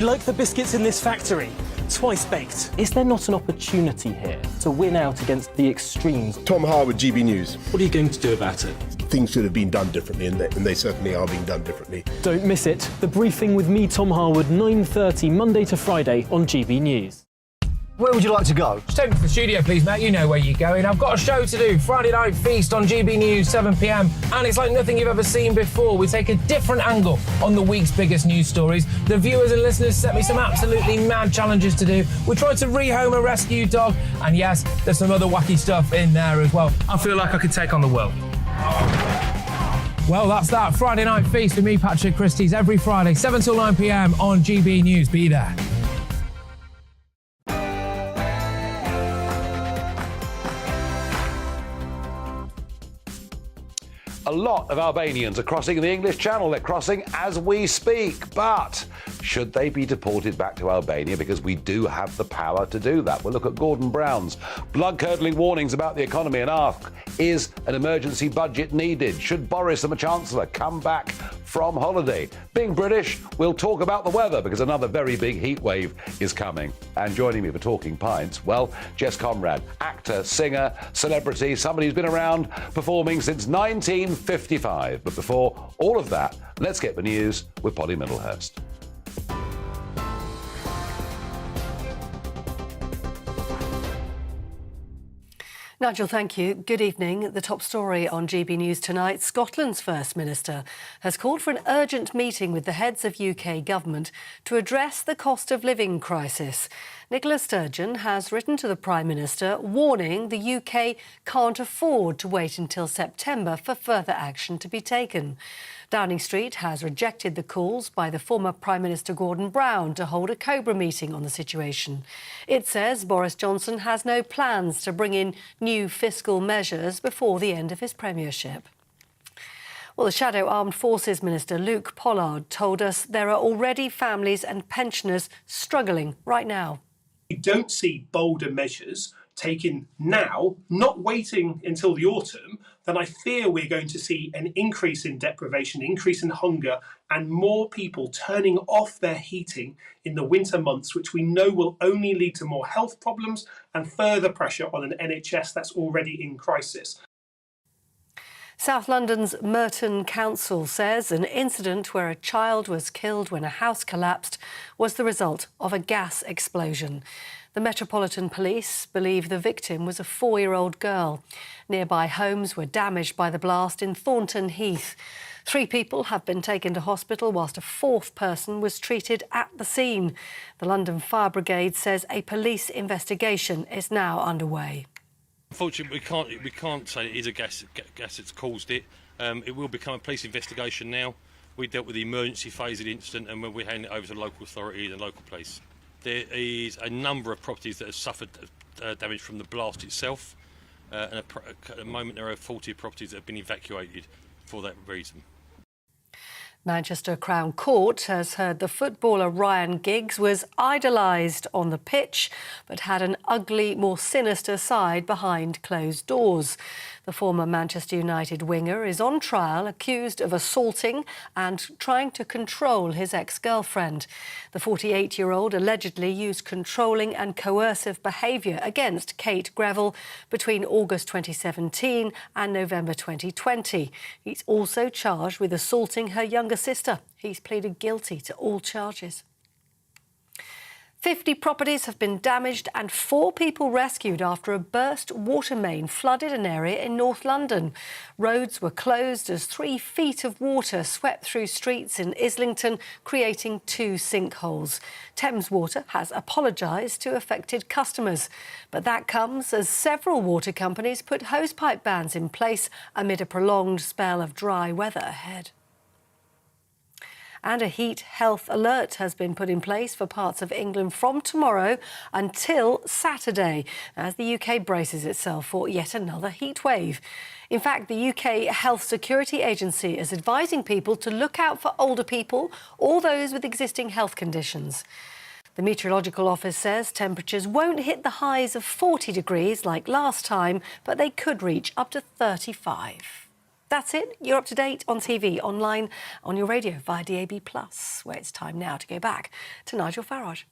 Like the biscuits in this factory, twice baked. Is there not an opportunity here to win out against the extremes? Tom Harwood, GB News. What are you going to do about it? Things should have been done differently, and they certainly are being done differently. Don't miss it. The Briefing with me, Tom Harwood, 9:30 Monday to Friday on GB News. Where would you like to go? Just take me to the studio, please, Matt. You know where you're going. I've got a show to do. Friday Night Feast on GB News, 7 p.m. And it's like nothing you've ever seen before. We take a different angle on the week's biggest news stories. The viewers and listeners set me some absolutely mad challenges to do. We tried to rehome a rescue dog. And yes, there's some other wacky stuff in there as well. I feel like I could take on the world. Well, that's that. Friday Night Feast with me, Patrick Christie's, every Friday, 7 till 9 p.m. on GB News. Be there. A lot of Albanians are crossing the English Channel. They're crossing as we speak. But should they be deported back to Albania? Because we do have the power to do that. We'll look at Gordon Brown's blood-curdling warnings about the economy and ask, is an emergency budget needed? Should Boris and the Chancellor come back from holiday? Being British, we'll talk about the weather because another very big heat wave is coming. And joining me for Talking Pints, well, Jess Conrad, actor, singer, celebrity, somebody who's been around performing since 1955. But before all of that, let's get the news with Polly Middlehurst. Nigel, thank you. Good evening. The top story on GB News tonight. Scotland's First Minister has called for an urgent meeting with the heads of UK government to address the cost of living crisis. Nicola Sturgeon has written to the Prime Minister warning the UK can't afford to wait until September for further action to be taken. Downing Street has rejected the calls by the former Prime Minister Gordon Brown to hold a Cobra meeting on the situation. It says Boris Johnson has no plans to bring in new fiscal measures before the end of his premiership. Well, the Shadow Armed Forces Minister Luke Pollard told us there are already families and pensioners struggling right now. We don't see bolder measures taken now, not waiting until the autumn, then I fear we're going to see an increase in deprivation, increase in hunger, and more people turning off their heating in the winter months, which we know will only lead to more health problems and further pressure on an NHS that's already in crisis. South London's Merton Council says an incident where a child was killed when a house collapsed was the result of a gas explosion. The Metropolitan Police believe the victim was a 4-year-old girl. Nearby homes were damaged by the blast in Thornton Heath. 3 people have been taken to hospital whilst a 4th person was treated at the scene. The London Fire Brigade says a police investigation is now underway. Unfortunately, we can't say it is a gas that's caused it. It will become a police investigation now. We dealt with the emergency phase of the incident and we're handing it over to the local authorities and local police. There is a number of properties that have suffered damage from the blast itself. And at the moment there are 40 properties that have been evacuated for that reason. Manchester Crown Court has heard the footballer Ryan Giggs was idolised on the pitch but had an ugly, more sinister side behind closed doors. The former Manchester United winger is on trial accused of assaulting and trying to control his ex-girlfriend. The 48-year-old allegedly used controlling and coercive behaviour against Kate Greville between August 2017 and November 2020. He's also charged with assaulting her younger sister. He's pleaded guilty to all charges. 50 properties have been damaged and 4 people rescued after a burst water main flooded an area in North London. Roads were closed as 3 feet of water swept through streets in Islington, creating 2 sinkholes. Thames Water has apologised to affected customers. But that comes as several water companies put hosepipe bans in place amid a prolonged spell of dry weather ahead. And a heat health alert has been put in place for parts of England from tomorrow until Saturday, as the UK braces itself for yet another heat wave. In fact, the UK Health Security Agency is advising people to look out for older people or those with existing health conditions. The Meteorological Office says temperatures won't hit the highs of 40 degrees like last time, but they could reach up to 35. That's it. You're up to date on TV, online, on your radio via DAB+, where it's time now to go back to Nigel Farage.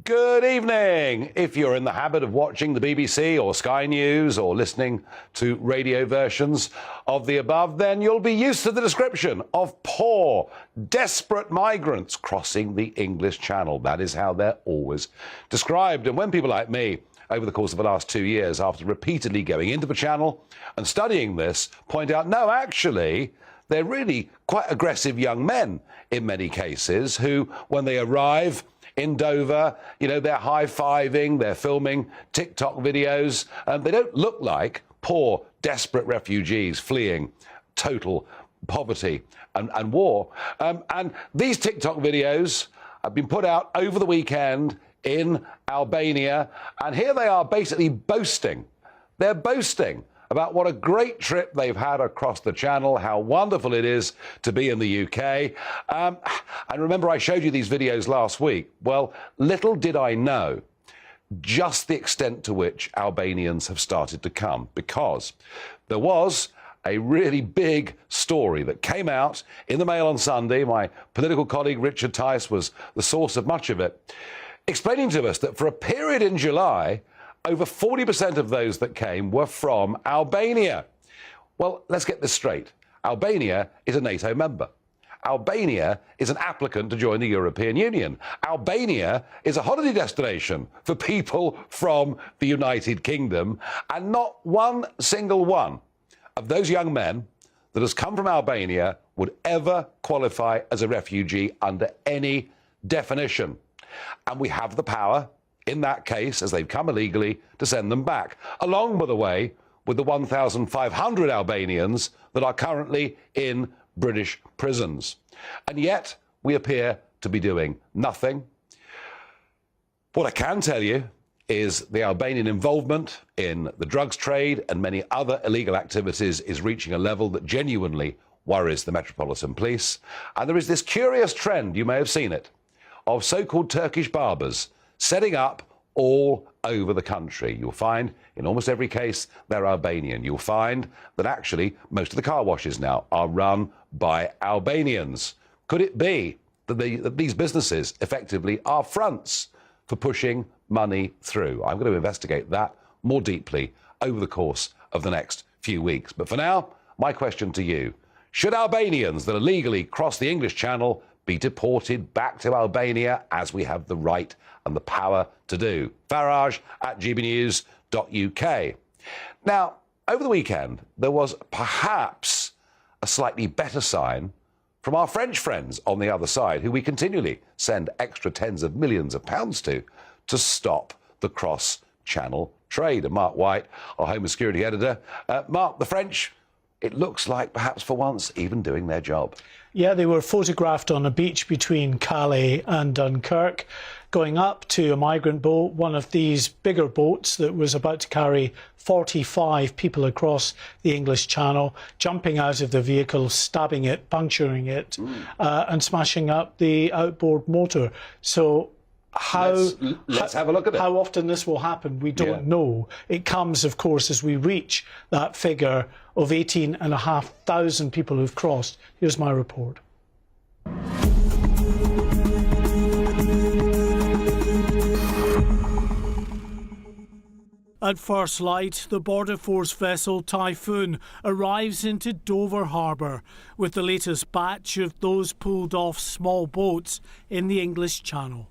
Good evening. If you're in the habit of watching the BBC or Sky News or listening to radio versions of the above, then you'll be used to the description of poor, desperate migrants crossing the English Channel. That is how they're always described. And when people like me, over the course of the last 2 years, after repeatedly going into the channel and studying this, point out, no, actually, they're really quite aggressive young men in many cases who, when they arrive in Dover, you know, they're high-fiving, they're filming TikTok videos, and they don't look like poor, desperate refugees fleeing total poverty and war. And these TikTok videos have been put out over the weekend in Albania, and here they are basically boasting. They're boasting about what a great trip they've had across the Channel, how wonderful it is to be in the UK. And remember, I showed you these videos last week. Well, little did I know just the extent to which Albanians have started to come, because there was a really big story that came out in the Mail on Sunday. My political colleague Richard Tice was the source of much of it, explaining to us that for a period in July, over 40% of those that came were from Albania. Well, let's get this straight. Albania is a NATO member. Albania is an applicant to join the European Union. Albania is a holiday destination for people from the United Kingdom, and not one single one of those young men that has come from Albania would ever qualify as a refugee under any definition. And we have the power, in that case, as they've come illegally, to send them back, along, by the way, with the 1,500 Albanians that are currently in British prisons. And yet, we appear to be doing nothing. What I can tell you is the Albanian involvement in the drugs trade and many other illegal activities is reaching a level that genuinely worries the Metropolitan Police. And there is this curious trend, you may have seen it, of so-called Turkish barbers setting up all over the country. You'll find in almost every case they're Albanian. You'll find that actually most of the car washes now are run by Albanians. Could it be that these businesses effectively are fronts for pushing money through? I'm going to investigate that more deeply over the course of the next few weeks. But for now, my question to you: should Albanians that illegally cross the English Channel be deported back to Albania, as we have the right and the power to do? Farage at gbnews.uk. Now, over the weekend, there was perhaps a slightly better sign from our French friends on the other side, who we continually send extra tens of millions of pounds to stop the cross-channel trade. And Mark White, our Home and Security Editor. Mark, the French, it looks like perhaps for once even doing their job. Yeah, they were photographed on a beach between Calais and Dunkirk, going up to a migrant boat, one of these bigger boats that was about to carry 45 people across the English Channel, jumping out of the vehicle, stabbing it, puncturing it, and smashing up the outboard motor. So let's have a look at it. How often this will happen, we don't know. It comes, of course, as we reach that figure of 18,500 people who've crossed. Here's my report. At first light, the Border Force vessel Typhoon arrives into Dover Harbour with the latest batch of those pulled off small boats in the English Channel.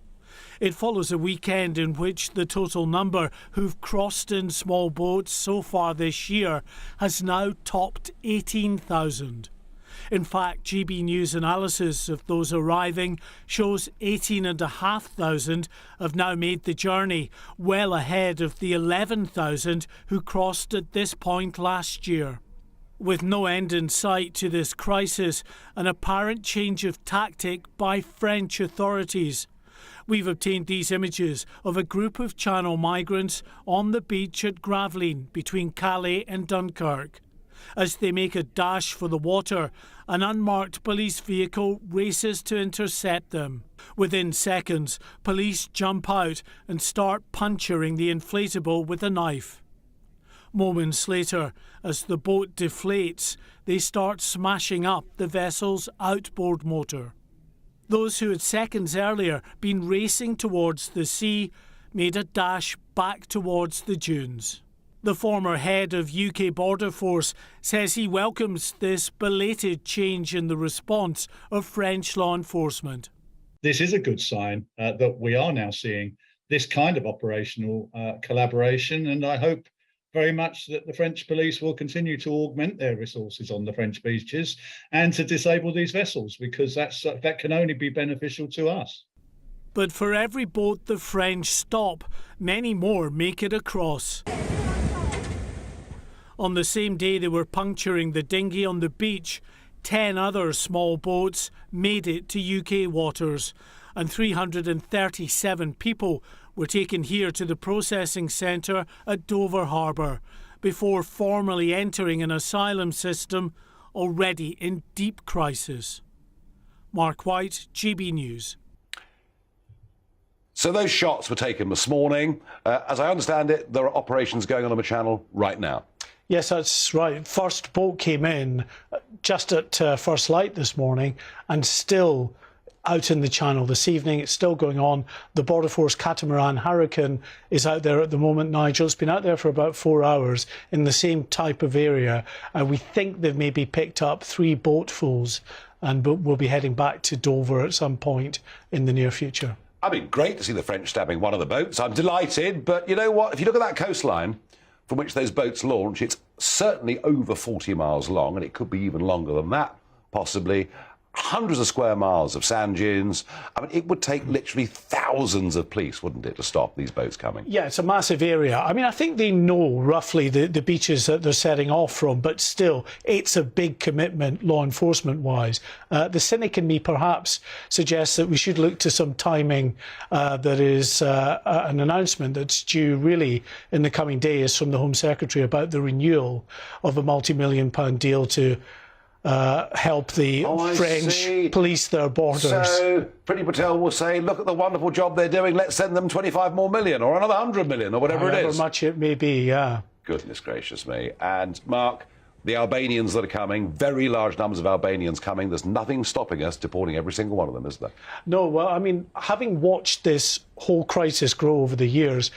It follows a weekend in which the total number who've crossed in small boats so far this year has now topped 18,000. In fact, GB News analysis of those arriving shows 18,500 have now made the journey, well ahead of the 11,000 who crossed at this point last year. With no end in sight to this crisis, an apparent change of tactic by French authorities. We've obtained these images of a group of Channel migrants on the beach at Gravelines between Calais and Dunkirk. As they make a dash for the water, an unmarked police vehicle races to intercept them. Within seconds, police jump out and start puncturing the inflatable with a knife. Moments later, as the boat deflates, they start smashing up the vessel's outboard motor. Those who had seconds earlier been racing towards the sea made a dash back towards the dunes. The former head of UK Border Force says he welcomes this belated change in the response of French law enforcement. This is a good sign that we are now seeing this kind of operational collaboration, and I hope very much that the French police will continue to augment their resources on the French beaches and to disable these vessels, because that can only be beneficial to us. But for every boat the French stop, many more make it across. On the same day they were puncturing the dinghy on the beach, 10 other small boats made it to UK waters, and 337 people were taken here to the processing centre at Dover Harbour before formally entering an asylum system already in deep crisis. Mark White, GB News. So those shots were taken this morning. As I understand it, there are operations going on the Channel right now. Yes, that's right. First boat came in just at first light this morning and still out in the Channel this evening. It's still going on. The Border Force catamaran Hurricane is out there at the moment, Nigel. It's been out there for about 4 hours in the same type of area. We think they've maybe picked up 3 boatfuls and we'll be heading back to Dover at some point in the near future. I mean, great to see the French stabbing one of the boats. I'm delighted. But you know what? If you look at that coastline from which those boats launch, it's certainly over 40 miles long, and it could be even longer than that, possibly. Hundreds of square miles of sand dunes. I mean, it would take literally thousands of police, wouldn't it, to stop these boats coming? Yeah, it's a massive area. I mean, I think they know roughly the beaches that they're setting off from, but still, it's a big commitment law enforcement-wise. The cynic in me perhaps suggests that we should look to some timing. There is an announcement that's due really in the coming days from the Home Secretary about the renewal of a multi-million-pound deal to help the French police their borders. So Priti Patel will say, look at the wonderful job they're doing, let's send them 25 more million or another 100 million or whatever it is. However much it may be, yeah. Goodness gracious me. And Mark, the Albanians that are coming, very large numbers of Albanians coming, there's nothing stopping us deporting every single one of them, is there? No, well, I mean, having watched this whole crisis grow over the years,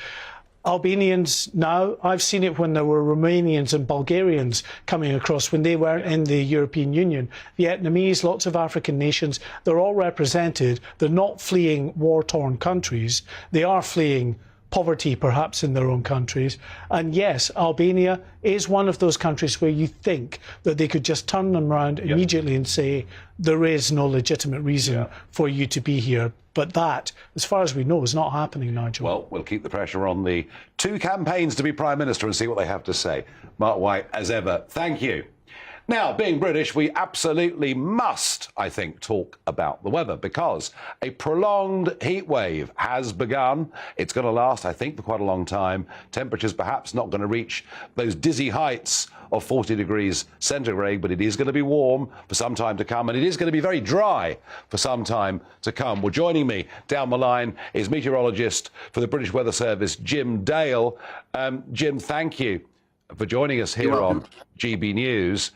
Albanians now, I've seen it when there were Romanians and Bulgarians coming across when they weren't in the European Union. Vietnamese, lots of African nations, they're all represented. They're not fleeing war-torn countries. They are fleeing poverty, perhaps, in their own countries. And yes, Albania is one of those countries where you think that they could just turn them around immediately and say, there is no legitimate reason for you to be here. But that, as far as we know, is not happening, Nigel. Well, we'll keep the pressure on the 2 campaigns to be Prime Minister and see what they have to say. Mark White, as ever, thank you. Now, being British, we absolutely must, I think, talk about the weather because a prolonged heat wave has begun. It's going to last, I think, for quite a long time. Temperatures perhaps not going to reach those dizzy heights of 40 degrees centigrade, but it is going to be warm for some time to come, and it is going to be very dry for some time to come. Well, joining me down the line is meteorologist for the British Weather Service, Jim Dale. Jim, thank you for joining us here on GB News.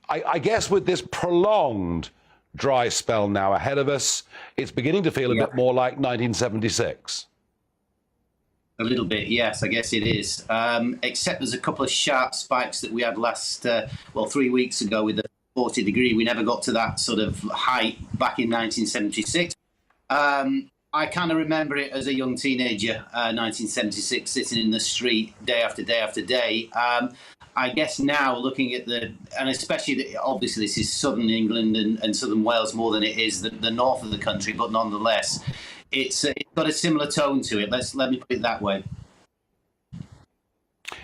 I guess with this prolonged dry spell now ahead of us, it's beginning to feel a bit more like 1976. A little bit, yes, I guess it is. Except there's a couple of sharp spikes that we had last, 3 weeks ago with the 40 degree. We never got to that sort of height back in 1976. I kind of remember it as a young teenager, 1976, sitting in the street day after day after day. I guess now looking at and especially, obviously this is southern England and southern Wales more than it is the north of the country, but nonetheless, it's got a similar tone to it. Let me put it that way.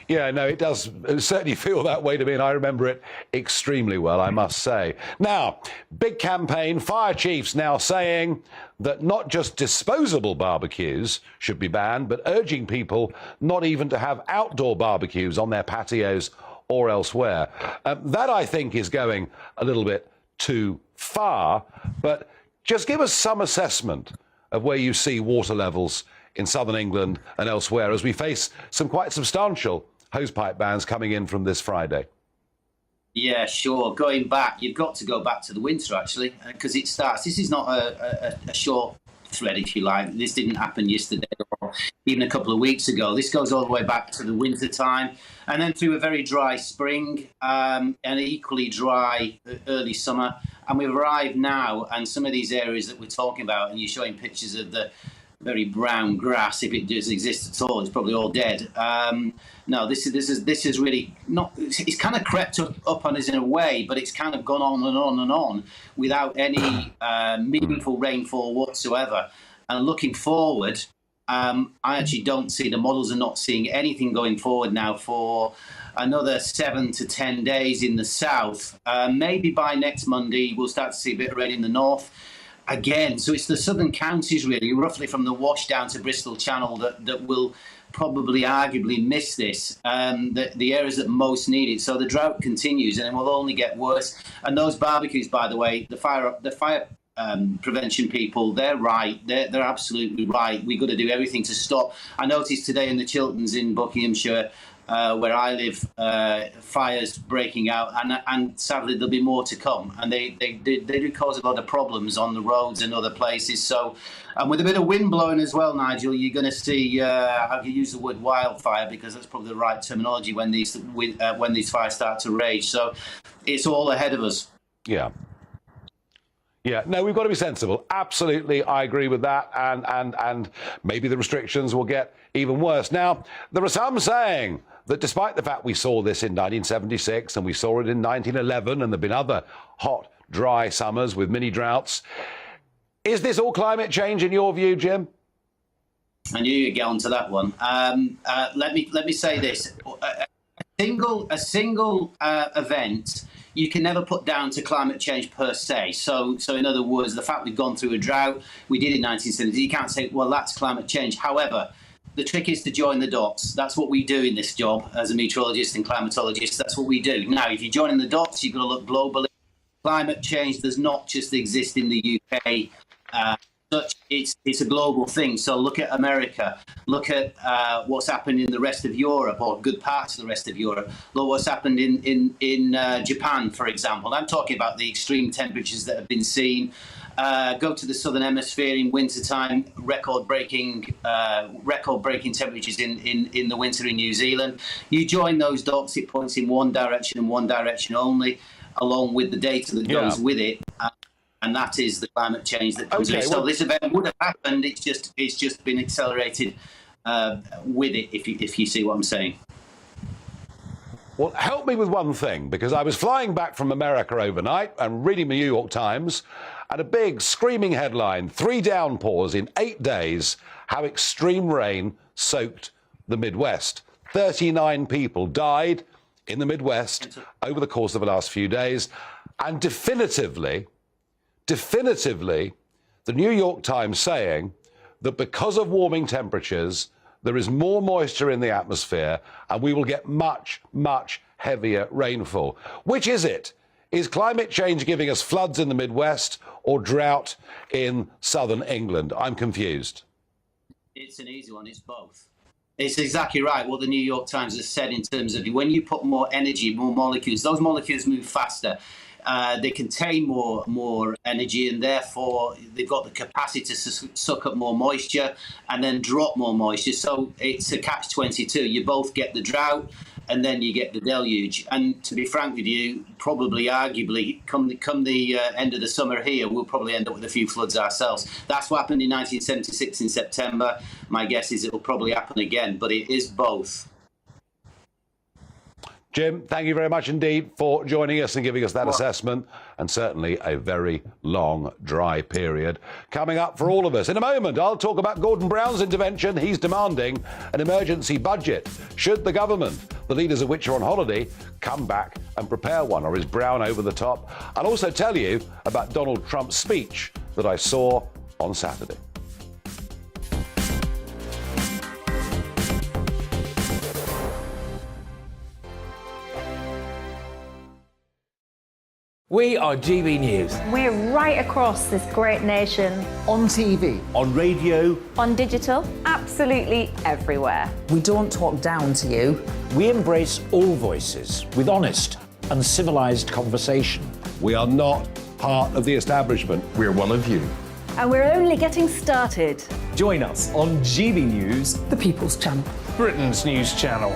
Yeah, no, it does certainly feel that way to me, and I remember it extremely well, I must say. Now, big campaign, fire chiefs now saying that not just disposable barbecues should be banned, but urging people not even to have outdoor barbecues on their patios or elsewhere. That, I think, is going a little bit too far, but just give us some assessment of where you see water levels in southern England and elsewhere as we face some quite substantial hosepipe bans coming in from this Friday. Yeah, sure. Going back, you've got to go back to the winter, actually, because it starts. This is not a short thread, if you like. This didn't happen yesterday or even a couple of weeks ago. This goes all the way back to the winter time and then through a very dry spring and an equally dry early summer. And we've arrived now, and some of these areas that we're talking about, and you're showing pictures of the very brown grass, if it does exist at all, it's probably all dead. No, this is really not. It's kind of crept up on us in a way, but it's kind of gone on and on and on without any meaningful rainfall whatsoever. And looking forward, I actually don't see, the models are not seeing anything going forward now for another 7 to 10 days in the south. Maybe by next Monday we'll start to see a bit of rain in the north. Again, so it's the southern counties really, roughly from the Wash down to Bristol Channel, that will probably arguably miss this, the areas that most need it. So the drought continues and it will only get worse. And those barbecues, by the way, the fire prevention people, they're right. They're absolutely right. We've got to do everything to stop. I noticed today in the Chilterns in Buckinghamshire, where I live, fires breaking out, and sadly there'll be more to come. And they do cause a lot of problems on the roads and other places. So, and with a bit of wind blowing as well, Nigel, you're going to see. I can use the word wildfire because that's probably the right terminology when these fires start to rage. So, it's all ahead of us. Yeah. Yeah, no, we've got to be sensible. Absolutely, I agree with that. And maybe the restrictions will get even worse. Now, there are some saying that despite the fact we saw this in 1976 and we saw it in 1911 and there have been other hot, dry summers with mini droughts, is this all climate change in your view, Jim? I knew you'd get onto that one. Let me say this: a single event you can never put down to climate change per se. So in other words, the fact we've gone through a drought, we did in 1970, you can't say, well, that's climate change. However, the trick is to join the dots. That's what we do in this job as a meteorologist and climatologist. That's what we do. Now, if you're joining the dots, you've got to look globally. Climate change does not just exist in the UK. It's a global thing. So look at America. Look at what's happened in the rest of Europe, or good parts of the rest of Europe. Look what's happened in Japan, for example. I'm talking about the extreme temperatures that have been seen. Go to the southern hemisphere in wintertime, record-breaking temperatures in the winter in New Zealand. You join those dots, it points in one direction and one direction only, along with the data that goes with it. And that is the climate change that comes in. So this event would have happened. It's just been accelerated with it. If you see what I'm saying. Well, help me with one thing, because I was flying back from America overnight and reading the New York Times, and a big screaming headline: 3 downpours in 8 days. How extreme rain soaked the Midwest. 39 people died in the Midwest over the course of the last few days, and definitively, the New York Times saying that because of warming temperatures, there is more moisture in the atmosphere and we will get much, much heavier rainfall. Which is it? Is climate change giving us floods in the Midwest or drought in southern England? I'm confused. It's an easy one. It's both. It's exactly right what the New York Times has said in terms of when you put more energy, more molecules, those molecules move faster. They contain more energy, and therefore they've got the capacity to suck up more moisture and then drop more moisture. So it's a catch-22. You both get the drought and then you get the deluge. And to be frank with you, probably, arguably, come the end of the summer here, we'll probably end up with a few floods ourselves. That's what happened in 1976 in September. My guess is it'll probably happen again, but it is both. Jim, thank you very much indeed for joining us and giving us that assessment, and certainly a very long, dry period coming up for all of us. In a moment, I'll talk about Gordon Brown's intervention. He's demanding an emergency budget. Should the government, the leaders of which are on holiday, come back and prepare one, or is Brown over the top? I'll also tell you about Donald Trump's speech that I saw on Saturday. We are GB News. We're right across this great nation. On TV. On radio. On digital. Absolutely everywhere. We don't talk down to you. We embrace all voices with honest and civilised conversation. We are not part of the establishment. We're one of you. And we're only getting started. Join us on GB News, the People's Channel, Britain's news channel.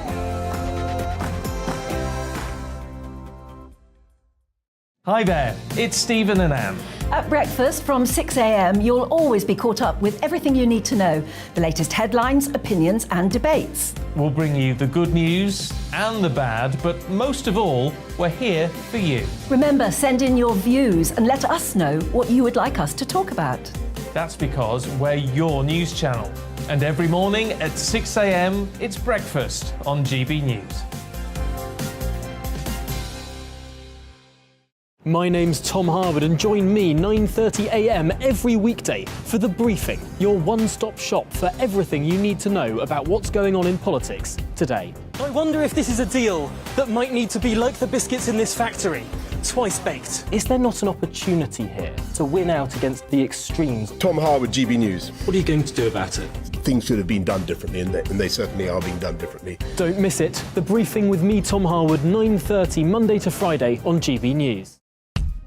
Hi there, it's Stephen and Anne. At breakfast from 6 a.m, you'll always be caught up with everything you need to know, the latest headlines, opinions and debates. We'll bring you the good news and the bad, but most of all, we're here for you. Remember, send in your views and let us know what you would like us to talk about. That's because we're your news channel. And every morning at 6 a.m, it's breakfast on GB News. My name's Tom Harwood and join me 9:30 a.m. every weekday for The Briefing, your one-stop shop for everything you need to know about what's going on in politics today. I wonder if this is a deal that might need to be like the biscuits in this factory, twice baked. Is there not an opportunity here to win out against the extremes? Tom Harwood, GB News. What are you going to do about it? Things should have been done differently, and they certainly are being done differently. Don't miss it. The Briefing with me, Tom Harwood, 9:30 Monday to Friday on GB News.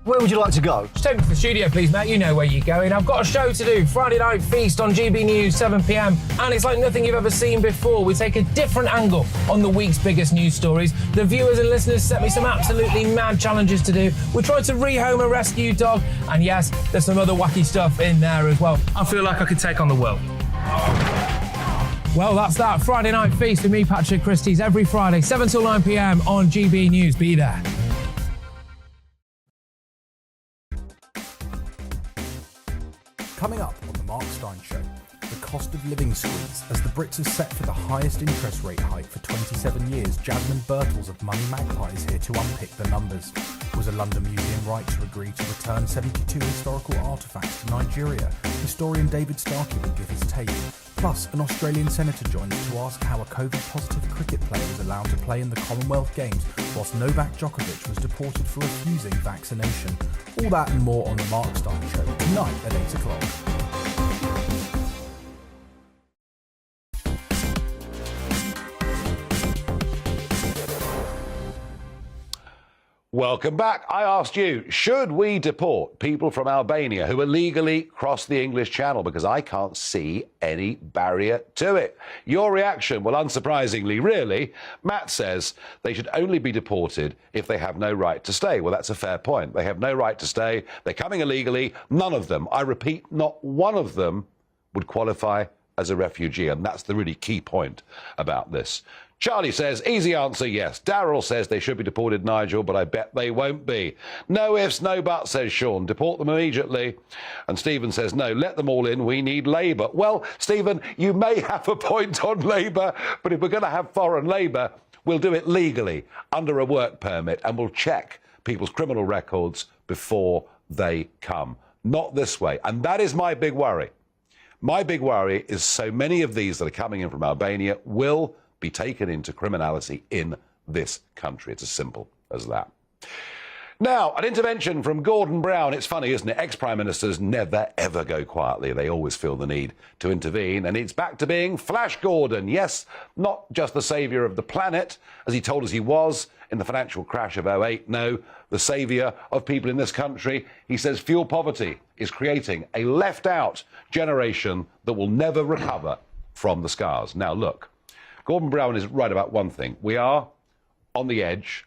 Where would you like to go? Just take me to the studio, please, Matt. You know where you're going. I've got a show to do. Friday Night Feast on GB News, 7 p.m. And it's like nothing you've ever seen before. We take a different angle on the week's biggest news stories. The viewers and listeners set me some absolutely mad challenges to do. We tried to rehome a rescue dog. And yes, there's some other wacky stuff in there as well. I feel like I could take on the world. Well, that's that. Friday Night Feast with me, Patrick Christie's, every Friday, 7 till 9 p.m. on GB News. Be there. Coming up on the Mark Stein Show, the cost of living squeeze as the Brits are set for the highest interest rate hike for 27 years. Jasmine Birtles of Money Magpie is here to unpick the numbers. Was a London museum right to agree to return 72 historical artefacts to Nigeria? Historian David Starkey will give his take. Plus, an Australian senator joins to ask how a COVID-positive cricket player was allowed to play in the Commonwealth Games whilst Novak Djokovic was deported for refusing vaccination. All that and more on the Mark Stein Show tonight at 8 o'clock. Welcome back. I asked you, should we deport people from Albania who illegally cross the English Channel? Because I can't see any barrier to it. Your reaction? Well, unsurprisingly, really, Matt says they should only be deported if they have no right to stay. Well, that's a fair point. They have no right to stay. They're coming illegally. None of them, I repeat, not one of them would qualify as a refugee. And that's the really key point about this. Charlie says, easy answer, yes. Darryl says they should be deported, Nigel, but I bet they won't be. No ifs, no buts, says Sean. Deport them immediately. And Stephen says, no, let them all in. We need Labour. Well, Stephen, you may have a point on Labour, but if we're going to have foreign Labour, we'll do it legally, under a work permit, and we'll check people's criminal records before they come. Not this way. And that is my big worry. My big worry is so many of these that are coming in from Albania will be taken into criminality in this country. It's as simple as that. Now, an intervention from Gordon Brown. It's funny, isn't it? Ex-Prime Ministers never, ever go quietly. They always feel the need to intervene. And it's back to being Flash Gordon. Yes, not just the saviour of the planet, as he told us he was in the financial crash of 2008. No, the saviour of people in this country. He says fuel poverty is creating a left-out generation that will never recover from the scars. Now, look, Gordon Brown is right about one thing. We are on the edge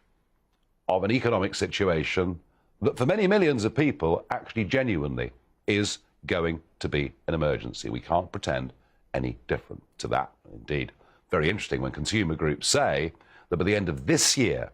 of an economic situation that for many millions of people actually genuinely is going to be an emergency. We can't pretend any different to that. Indeed, very interesting when consumer groups say that by the end of this year,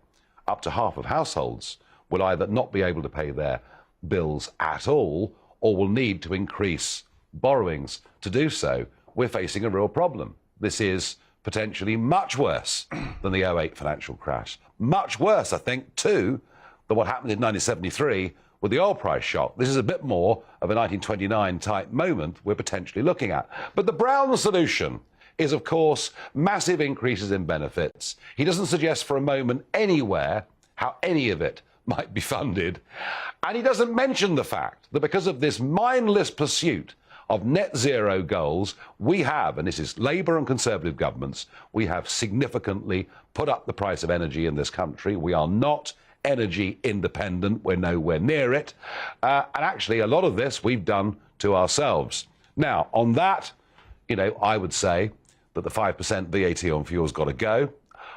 up to half of households will either not be able to pay their bills at all or will need to increase borrowings to do so. We're facing a real problem. This is potentially much worse than the 2008 financial crash. Much worse, I think, too, than what happened in 1973 with the oil price shock. This is a bit more of a 1929 type moment we're potentially looking at. But the Brown solution is, of course, massive increases in benefits. He doesn't suggest for a moment anywhere how any of it might be funded. And he doesn't mention the fact that because of this mindless pursuit of net zero goals, we have, and this is Labour and Conservative governments, we have significantly put up the price of energy in this country. We are not energy independent. We're nowhere near it. And actually, a lot of this we've done to ourselves. Now, on that, you know, I would say that the 5% VAT on fuel's got to go.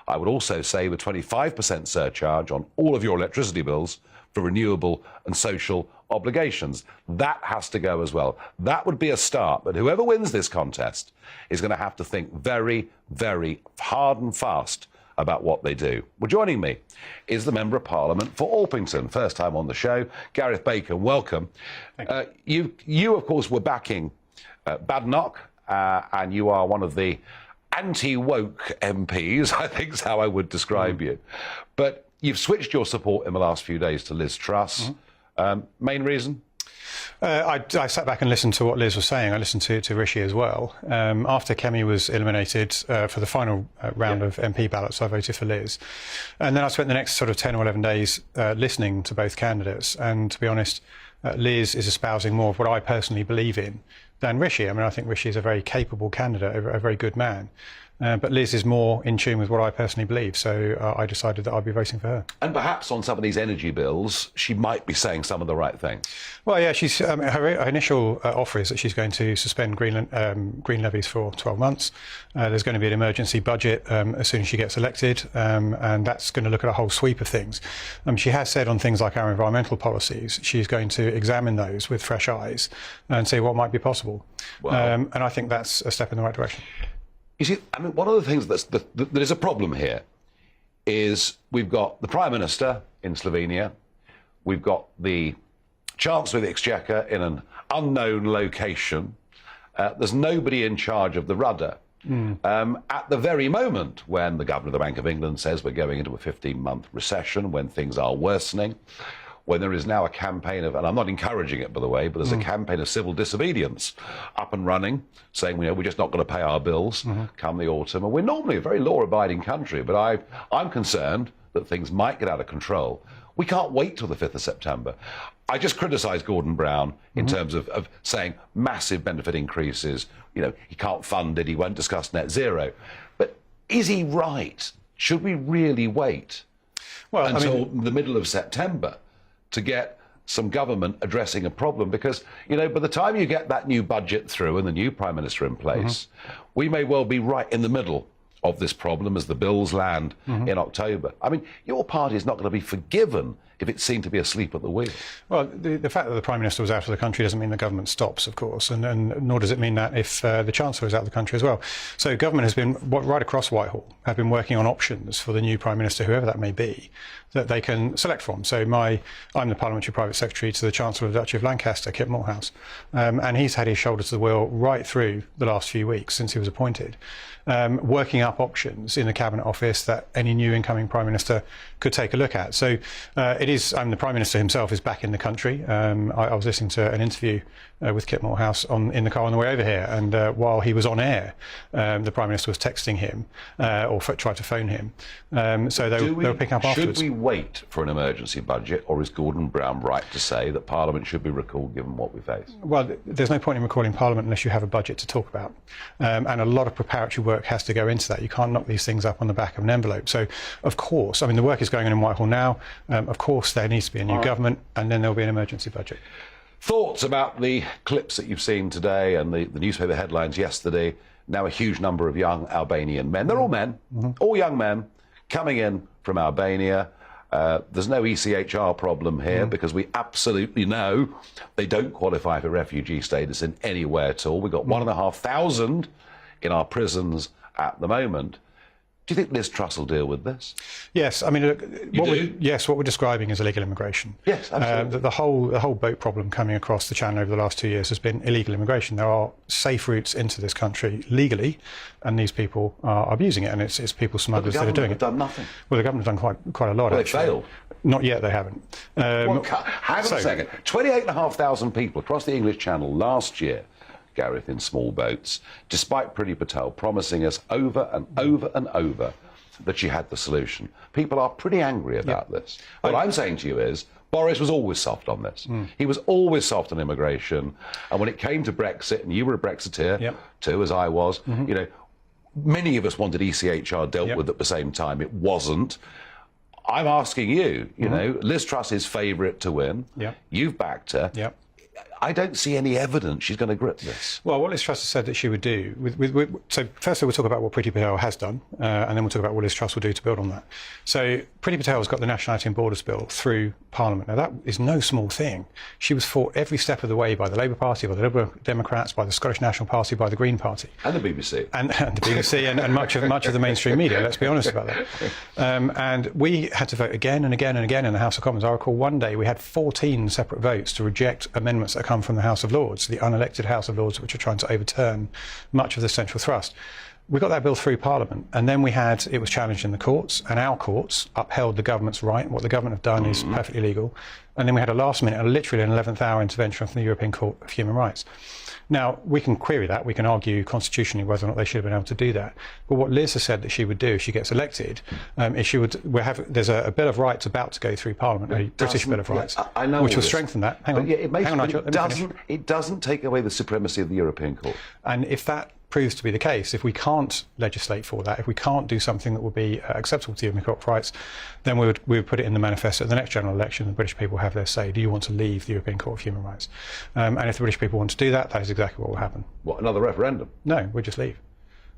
I would also say the 25% surcharge on all of your electricity bills for renewable and social obligations. That has to go as well. That would be a start. But whoever wins this contest is going to have to think very, very hard and fast about what they do. Well, joining me is the Member of Parliament for Orpington, first time on the show, Gareth Baker. Welcome. You, of course, were backing Badenoch, and you are one of the anti-woke MPs, I think is how I would describe you. But you've switched your support in the last few days to Liz Truss. Main reason? I sat back and listened to what Liz was saying. I listened to Rishi as well. After Kemi was eliminated for the final round of MP ballots, I voted for Liz. And then I spent the next sort of 10 or 11 days listening to both candidates. And to be honest, Liz is espousing more of what I personally believe in than Rishi. I mean, I think Rishi is a very capable candidate, a very good man. But Liz is more in tune with what I personally believe, so I decided that I'd be voting for her. And perhaps on some of these energy bills, she might be saying some of the right things. Well, yeah, she's her initial offer is that she's going to suspend green levies for 12 months. There's going to be an emergency budget as soon as she gets elected, and that's going to look at a whole sweep of things. She has said on things like our environmental policies, she's going to examine those with fresh eyes and see what might be possible. Wow. And I think that's a step in the right direction. You see, I mean, one of the things that is a problem here is we've got the Prime Minister in Slovenia, we've got the Chancellor of the Exchequer in an unknown location, there's nobody in charge of the rudder. At the very moment when the Governor of the Bank of England says we're going into a 15-month recession, when things are worsening, when there is now a campaign of, and I'm not encouraging it, by the way, but there's a campaign of civil disobedience up and running, saying, you know, we're just not going to pay our bills come the autumn. And we're normally a very law-abiding country, but I'm concerned that things might get out of control. We can't wait till the 5th of September. I just criticised Gordon Brown in terms of saying massive benefit increases. You know, he can't fund it, he won't discuss net zero. But is he right? Should we really wait until the middle of September to get some government addressing a problem? Because, you know, by the time you get that new budget through and the new Prime Minister in place, we may well be right in the middle of this problem as the bills land in October. I mean, your party is not going to be forgiven if it's seen to be asleep at the wheel. Well, the fact that the Prime Minister was out of the country doesn't mean the government stops, of course, and nor does it mean that if the Chancellor is out of the country as well. So government has been, right across Whitehall, have been working on options for the new Prime Minister, whoever that may be, that they can select from. So I'm the Parliamentary Private Secretary to the Chancellor of the Duchy of Lancaster, Kit Morehouse, and he's had his shoulder to the wheel right through the last few weeks since he was appointed, working up options in the Cabinet Office that any new incoming Prime Minister could take a look at. So the Prime Minister himself is back in the country. I was listening to an interview with Kit Morehouse in the car on the way over here, and while he was on air, the Prime Minister was texting him or tried to phone him. So they were picking up afterwards. Should we wait for an emergency budget, or is Gordon Brown right to say that Parliament should be recalled given what we face? Well, there's no point in recalling Parliament unless you have a budget to talk about. And a lot of preparatory work has to go into that. You can't knock these things up on the back of an envelope. So, of course, I mean, the work is going on in Whitehall now. Of course, there needs to be a new government, and then there'll be an emergency budget. Thoughts about the clips that you've seen today and the newspaper headlines yesterday? Now a huge number of young Albanian men. They're all men, all young men, coming in from Albania. There's no ECHR problem here because we absolutely know they don't qualify for refugee status in any way at all. We've got 1,500 in our prisons at the moment. Do you think Liz Truss will deal with this? Yes, I mean, what we're describing is illegal immigration. Yes, absolutely. The whole boat problem coming across the Channel over the last 2 years has been illegal immigration. There are safe routes into this country legally, and these people are abusing it, and it's people smugglers that are doing it. The government have done nothing. Well, the government have done quite a lot. Well, they failed. Not yet, they haven't. Hang on a second. 28,500 people across the English Channel last year Gareth, in small boats, despite Priti Patel promising us over and over and over that she had the solution. People are pretty angry about this. What I'm saying to you is, Boris was always soft on this. He was always soft on immigration. And when it came to Brexit, and you were a Brexiteer too, as I was, you know, many of us wanted ECHR dealt with at the same time. It wasn't. I'm asking you, you know, Liz Truss's favourite to win. You've backed her. I don't see any evidence she's going to grip this. Well, what Liz Truss has said that she would do, so firstly we'll talk about what Priti Patel has done, and then we'll talk about what Liz Truss will do to build on that. So Priti Patel has got the Nationality and Borders Bill through Parliament. Now that is no small thing. She was fought every step of the way by the Labour Party, by the Liberal Democrats, by the Scottish National Party, by the Green Party. And the BBC. And the BBC and much of the mainstream media, let's be honest about that. And we had to vote again and again and again in the House of Commons. I recall one day we had 14 separate votes to reject amendments that come from the House of Lords, the unelected House of Lords, which are trying to overturn much of the central thrust. We got that bill through Parliament, and then it was challenged in the courts, and our courts upheld the government's right. What the government have done is perfectly legal. And then we had a last minute, literally an 11th hour intervention from the European Court of Human Rights. Now, we can query that. We can argue constitutionally whether or not they should have been able to do that. But what Liz has said that she would do if she gets elected is there's a Bill of Rights about to go through Parliament, a British Bill of Rights, I know which will strengthen that. Hang on, Nigel. It doesn't take away the supremacy of the European Court. And if that proves to be the case, if we can't legislate for that, if we can't do something that would be acceptable to the European Court of Rights, then we would put it in the manifesto. At the next general election, the British people have their say. Do you want to leave the European Court of Human Rights? And if the British people want to do that, that is exactly what will happen. What, another referendum? No, we'll just leave.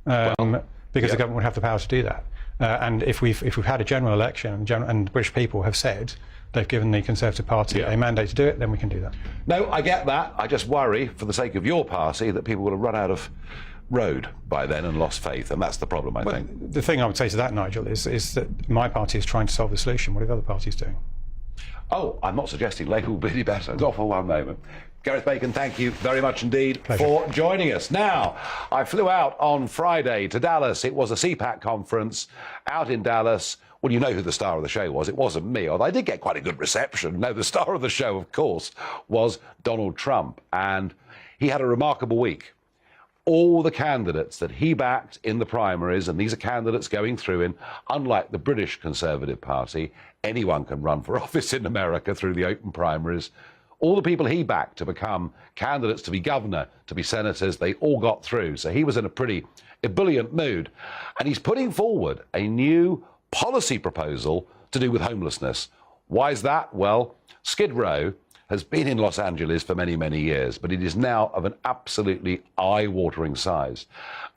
Because the government would have the power to do that. And if we've had a general election and the British people have said they've given the Conservative Party a mandate to do it, then we can do that. No, I get that. I just worry, for the sake of your party, that people will have run out of road by then and lost faith, and that's the problem, I think. The thing I would say to that, Nigel, is that my party is trying to solve the solution. What are the other parties doing? Oh, I'm not suggesting Labour will be any better. Not for one moment. Gareth Baker, thank you very much indeed for joining us. Now, I flew out on Friday to Dallas. It was a CPAC conference out in Dallas. Well, you know who the star of the show was. It wasn't me, although I did get quite a good reception. No, the star of the show, of course, was Donald Trump, and he had a remarkable week. All the candidates that he backed in the primaries, and these are candidates going through in, unlike the British Conservative Party, anyone can run for office in America through the open primaries. All the people he backed to become candidates to be governor, to be senators, they all got through. So he was in a pretty ebullient mood. And he's putting forward a new policy proposal to do with homelessness. Why is that? Well, Skid Row has been in Los Angeles for many, many years, but it is now of an absolutely eye-watering size.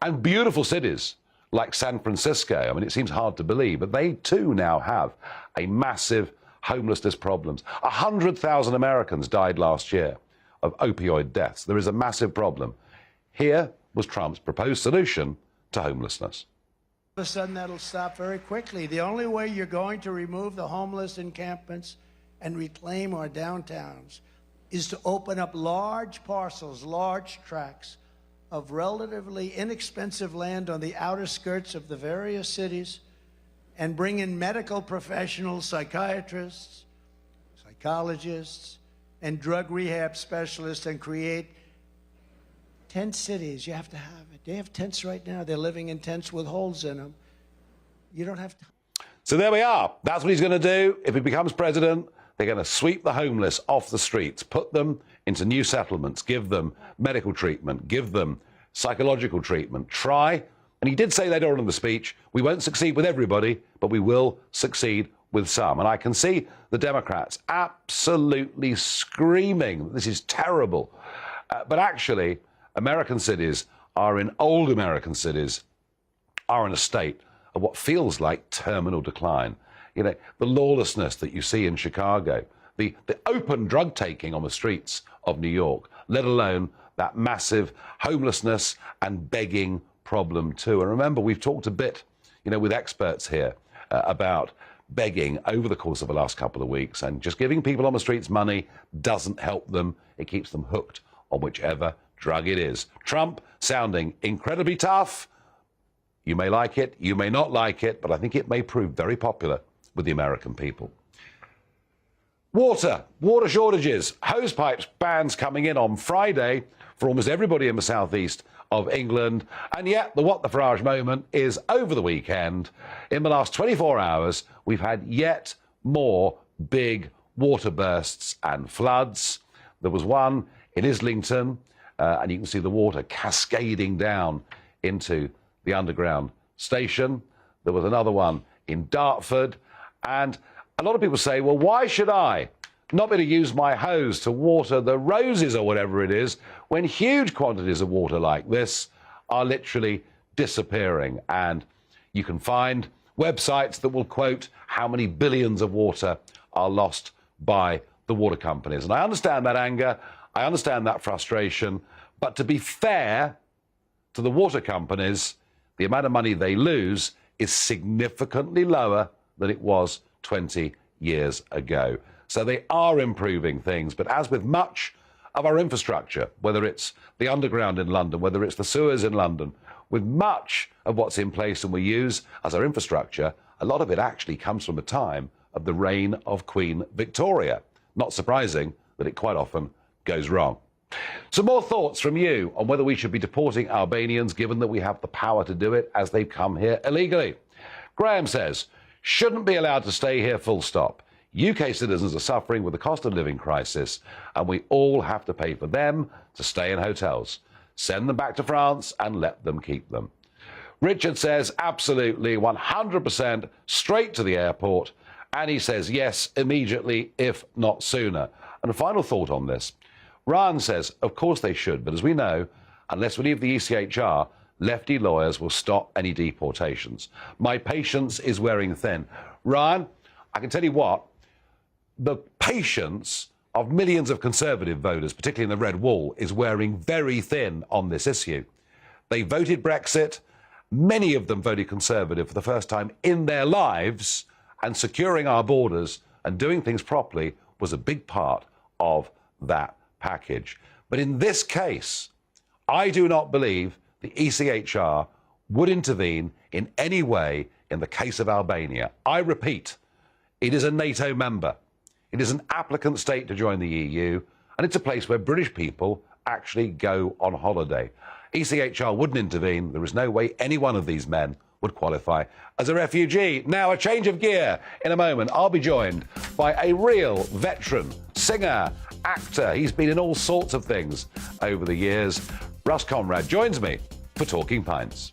And beautiful cities like San Francisco, I mean, it seems hard to believe, but they too now have a massive homelessness problem. 100,000 Americans died last year of opioid deaths. There is a massive problem. Here was Trump's proposed solution to homelessness. All of a sudden, that'll stop very quickly. The only way you're going to remove the homeless encampments and reclaim our downtowns is to open up large parcels, large tracts of relatively inexpensive land on the outer skirts of the various cities and bring in medical professionals, psychiatrists, psychologists, and drug rehab specialists and create tent cities. You have to have it. They have tents right now. They're living in tents with holes in them. You don't have to. So there we are. That's what he's going to do if he becomes president. They're going to sweep the homeless off the streets, put them into new settlements, give them medical treatment, give them psychological treatment. Try, and he did say later on in the speech, we won't succeed with everybody, but we will succeed with some. And I can see the Democrats absolutely screaming, this is terrible. But actually, American cities are in a state of what feels like terminal decline. You know, the lawlessness that you see in Chicago, the open drug taking on the streets of New York, let alone that massive homelessness and begging problem too. And remember, we've talked a bit, you know, with experts here about begging over the course of the last couple of weeks, and just giving people on the streets money doesn't help them. It keeps them hooked on whichever drug it is. Trump sounding incredibly tough. You may like it, you may not like it, but I think it may prove very popular with the American people. Water shortages, hose pipes bans coming in on Friday. for almost everybody in the southeast of England. And yet the What the Farage moment is over the weekend. In the last 24 hours, we've had yet more big water bursts and floods. There was one in Islington, and you can see the water cascading down into the underground station. There was another one in Dartford. And a lot of people say, well, why should I not be able to use my hose to water the roses or whatever it is when huge quantities of water like this are literally disappearing? And you can find websites that will quote how many billions of water are lost by the water companies. And I understand that anger, I understand that frustration, but to be fair to the water companies, the amount of money they lose is significantly lower than it was 20 years ago. So they are improving things, but as with much of our infrastructure, whether it's the underground in London, whether it's the sewers in London, with much of what's in place and we use as our infrastructure, a lot of it actually comes from the time of the reign of Queen Victoria. Not surprising that it quite often goes wrong. Some more thoughts from you on whether we should be deporting Albanians, given that we have the power to do it as they've come here illegally. Graham says, shouldn't be allowed to stay here, full stop. UK citizens are suffering with the cost of living crisis, and we all have to pay for them to stay in hotels. Send them back to France and let them keep them. Richard says, absolutely, 100% straight to the airport. And he says, yes, immediately, if not sooner. And a final thought on this. Ryan says, of course they should, but as we know, unless we leave the ECHR, lefty lawyers will stop any deportations. My patience is wearing thin. Ryan, I can tell you what, the patience of millions of Conservative voters, particularly in the Red Wall, is wearing very thin on this issue. They voted Brexit. Many of them voted Conservative for the first time in their lives, and securing our borders and doing things properly was a big part of that package. But in this case, I do not believe the ECHR would intervene in any way in the case of Albania. I repeat, it is a NATO member. It is an applicant state to join the EU, and it's a place where British people actually go on holiday. ECHR wouldn't intervene. There is no way any one of these men would qualify as a refugee. Now, a change of gear. In a moment, I'll be joined by a real veteran singer, actor. He's been in all sorts of things over the years. Russ Conrad joins me for Talking Pints.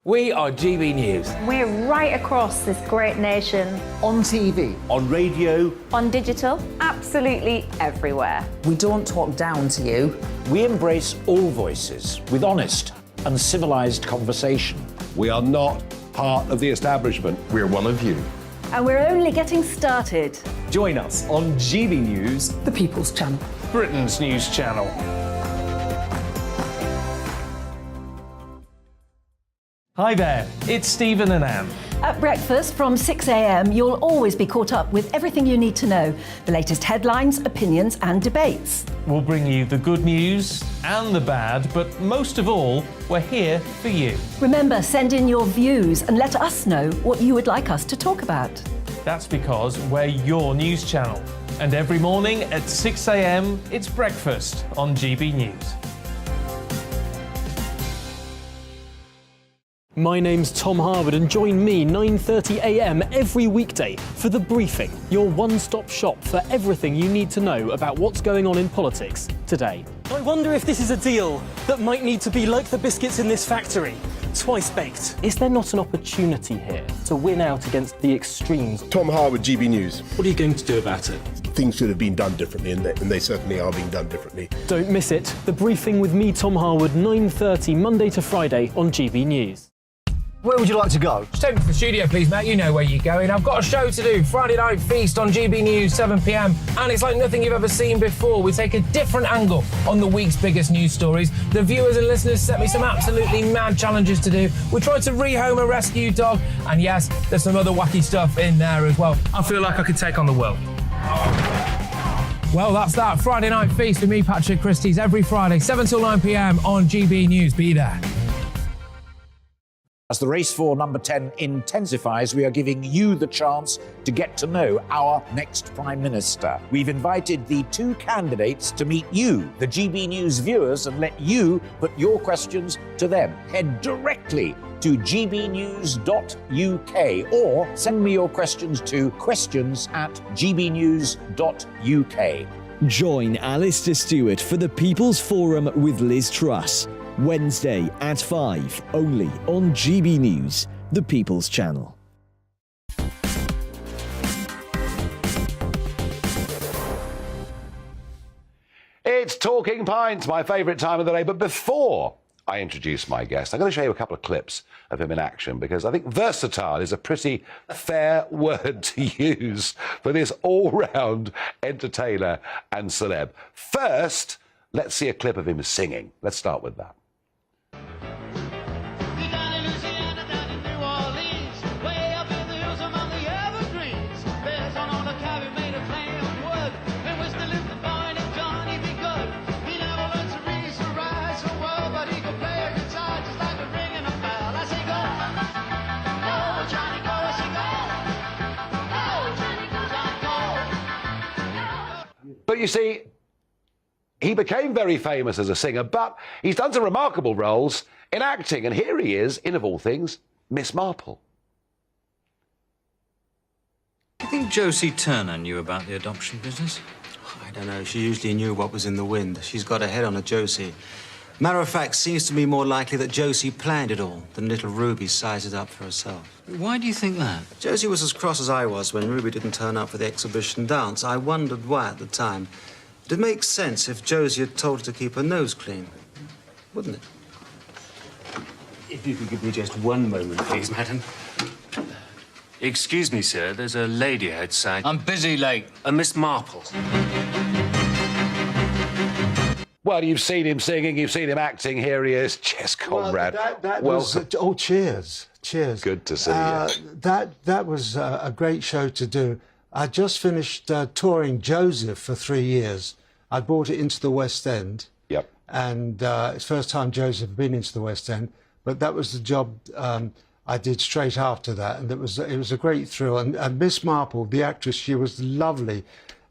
We are GB News. We're right across this great nation. On TV. On radio. On digital. Absolutely everywhere. We don't talk down to you. We embrace all voices with honest and civilised conversation. We are not part of the establishment. We're one of you. And we're only getting started. Join us on GB News, The People's Channel. Britain's news channel. Hi there, it's Stephen and Anne. At breakfast from 6 a.m, you'll always be caught up with everything you need to know, the latest headlines, opinions and debates. We'll bring you the good news and the bad, but most of all, we're here for you. Remember, send in your views and let us know what you would like us to talk about. That's because we're your news channel. And every morning at 6 a.m, it's breakfast on GB News. My name's Tom Harwood, and join me 9:30 a.m. every weekday for The Briefing, your one-stop shop for everything you need to know about what's going on in politics today. I wonder if this is a deal that might need to be like the biscuits in this factory, twice baked. Is there not an opportunity here to win out against the extremes? Tom Harwood, GB News. What are you going to do about it? Things should have been done differently, and they certainly are being done differently. Don't miss it. The Briefing with me, Tom Harwood, 9:30 Monday to Friday on GB News. Where would you like to go? Just take me to the studio, please, mate. You know where you're going. I've got a show to do. Friday Night Feast on GB News, 7 p.m. And it's like nothing you've ever seen before. We take a different angle on the week's biggest news stories. The viewers and listeners set me some absolutely mad challenges to do. We tried to rehome a rescue dog. And yes, there's some other wacky stuff in there as well. I feel like I could take on the world. Well, that's that. Friday Night Feast with me, Patrick Christie's, every Friday, 7 till 9 p.m. on GB News. Be there. As the race for number 10 intensifies, we are giving you the chance to get to know our next Prime Minister. We've invited the two candidates to meet you, the GB News viewers, and let you put your questions to them. Head directly to gbnews.uk or send me your questions to questions@gbnews.uk. Join Alistair Stewart for the People's Forum with Liz Truss. Wednesday at 5, only on GB News, the People's Channel. It's Talking Pints, my favourite time of the day. But before I introduce my guest, I'm going to show you a couple of clips of him in action, because I think versatile is a pretty fair word to use for this all-round entertainer and celeb. First, let's see a clip of him singing. Let's start with that. But you see, he became very famous as a singer, but he's done some remarkable roles in acting, and here he is in, of all things, Miss Marple. Do you think Josie Turner knew about the adoption business? I don't know. She usually knew what was in the wind. She's got her head on a Josie. Matter of fact, seems to me more likely that Josie planned it all than little Ruby sized it up for herself. Why do you think that? Josie was as cross as I was when Ruby didn't turn up for the exhibition dance. I wondered why at the time. It'd make sense if Josie had told her to keep her nose clean, wouldn't it? If you could give me just one moment, please, madam. Excuse me, sir, there's a lady outside. I'm busy, late. A Miss Marple. Well, you've seen him singing, you've seen him acting. Here he is, Chess Conrad. That was, oh, cheers. Good to see you. That was a great show to do. I just finished touring Joseph for 3 years. I brought it into the West End. Yep. And it's the first time Joseph had been into the West End. But that was the job I did straight after that. And it was a great thrill. And Miss Marple, the actress, she was lovely.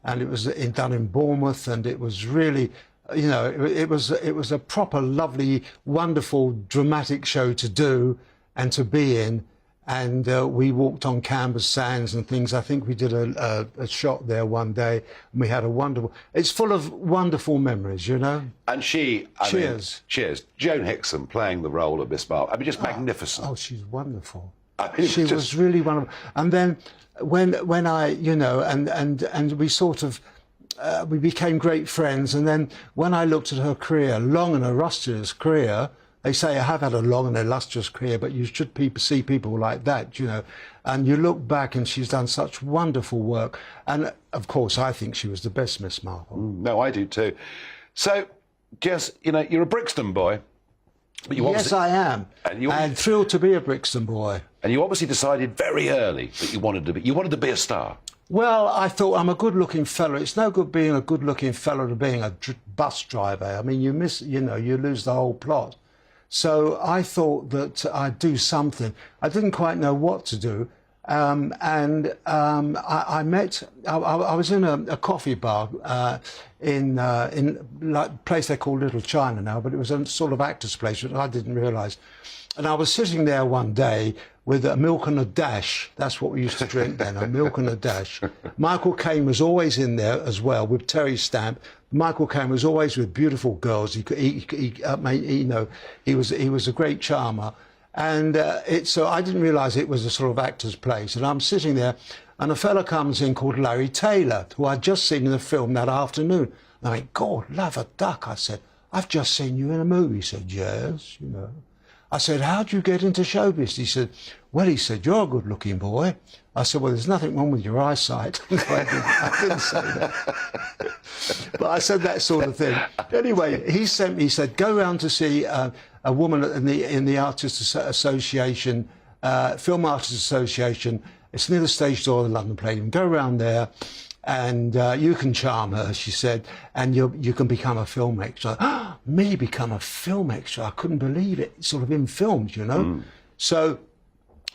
And it was done in Bournemouth, and it was really... You know, it was a proper, lovely, wonderful, dramatic show to do and to be in. And we walked on canvas sands and things. I think we did a shot there one day, and we had a wonderful... It's full of wonderful memories, you know? And she... Cheers. Joan Hickson playing the role of Miss Marple. I mean, just magnificent. Oh, she's wonderful. I mean, she was really wonderful. And then when I, you know, and we sort of... we became great friends, and then when I looked at her career, long and illustrious career, they say I have had a long and illustrious career, but you should see people like that, you know, and you look back and she's done such wonderful work, and of course I think she was the best Miss Marple. No, I do too. So, Jess, you know, you're a Brixton boy. But you yes, I am, and thrilled to be a Brixton boy. And you obviously decided very early that you wanted to be a star. Well, I thought I'm a good-looking fellow. It's no good being a good-looking fellow to being a bus driver. I mean, you lose the whole plot. So I thought that I'd do something. I didn't quite know what to do, I was in a coffee bar in like a place they call Little China now, but it was a sort of actor's place, which I didn't realise. And I was sitting there one day with a milk and a dash. That's what we used to drink then, a milk and a dash. Michael Caine was always in there as well with Terry Stamp. Michael Caine was always with beautiful girls. He was a great charmer. And so I didn't realise it was a sort of actor's place. And I'm sitting there, and a fella comes in called Larry Taylor, who I'd just seen in the film that afternoon. And I went, God, love a duck. I said, I've just seen you in a movie. He said, yes, you know. I said, how'd you get into showbiz? He said, well, he said, you're a good-looking boy. I said, well, there's nothing wrong with your eyesight. I didn't say that. But I said that sort of thing. Anyway, he said, go round to see a woman in the Artists Association, Film Artists Association. It's near the stage door of the London Palladium. Go round there, and you can charm her, she said, and you can become a film extra. Me become a film extra? I couldn't believe it. Sort of in films, you know. So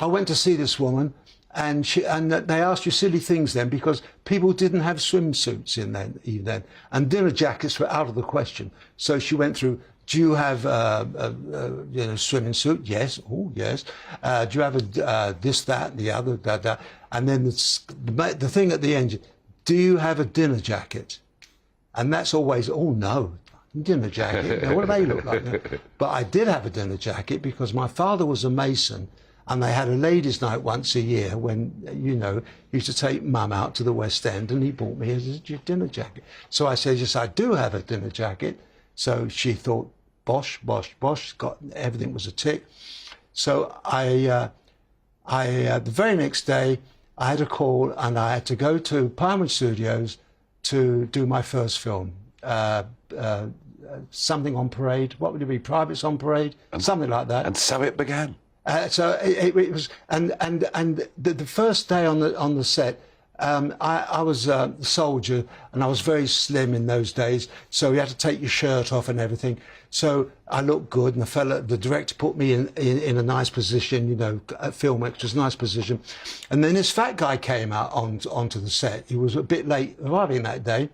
I went to see this woman, and they asked you silly things then, because people didn't have swimsuits in then, and dinner jackets were out of the question. So she went through. Do you have a swimming suit? Yes. Oh, yes. Do you have this, that, and the other, that? And then the thing at the end, do you have a dinner jacket? And that's always, oh, no, dinner jacket. Now, what do they look like? But I did have a dinner jacket because my father was a mason, and they had a ladies' night once a year when, he used to take Mum out to the West End, and he bought me a dinner jacket. So I said, yes, I do have a dinner jacket. So she thought, bosh, bosh, bosh, everything was a tick. So the very next day, I had a call, and I had to go to Pinewood Studios to do my first film. Something on Parade. What would it be? Privates on Parade? Something like that. And so it began. So it was, and the first day on the set, I was a soldier, and I was very slim in those days, so you had to take your shirt off and everything. So I looked good, and the director put me in a nice position, at film extras, nice position. And then this fat guy came out onto the set. He was a bit late arriving that day,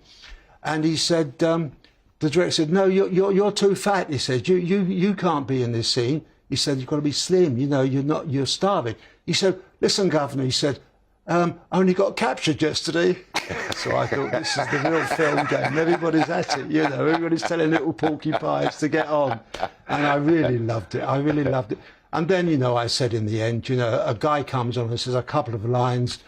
and he said, the director said, "No, you're too fat." He said, "You can't be in this scene." He said, "You've got to be slim. You're starving." He said, "Listen, Governor," he said, "only got captured yesterday." So I thought, this is the real film game. Everybody's at it, Everybody's telling little porcupines to get on. And I really loved it. I really loved it. And then, I said in the end, a guy comes on and says a couple of lines,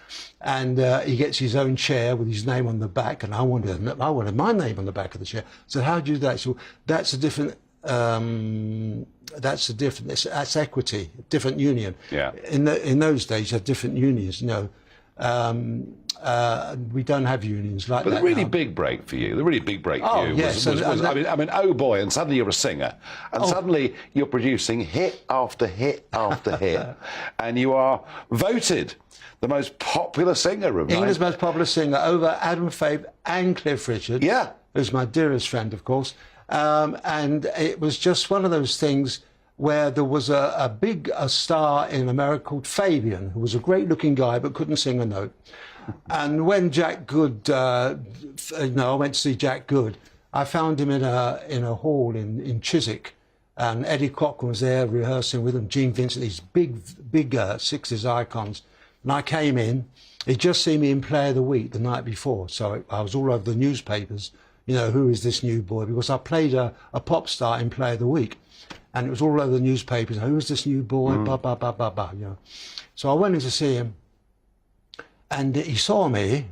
and he gets his own chair with his name on the back, and I wanted my name on the back of the chair. So how do you do that? So that's a different... that's equity, different union. Yeah. In those days, you had different unions. We don't have unions like that. But the really big break for you, yes, was oh boy, and suddenly you're a singer, and suddenly you're producing hit after hit after hit, and you are voted the most popular singer of England's most popular singer, over Adam Fabe and Cliff Richard. Yeah. Who's my dearest friend, of course. And it was just one of those things where there was a star in America called Fabian, who was a great-looking guy but couldn't sing a note. And when Jack Good, I went to see Jack Good, I found him in a hall in Chiswick, and Eddie Cochran was there rehearsing with him, Gene Vincent, these big 60s icons. And I came in, he'd just seen me in Play of the Week the night before, so I was all over the newspapers. Who is this new boy? Because I played a pop star in Play of the Week, and it was all over the newspapers. Who is this new boy? Blah, blah, blah, blah, blah, So I went in to see him, and he saw me,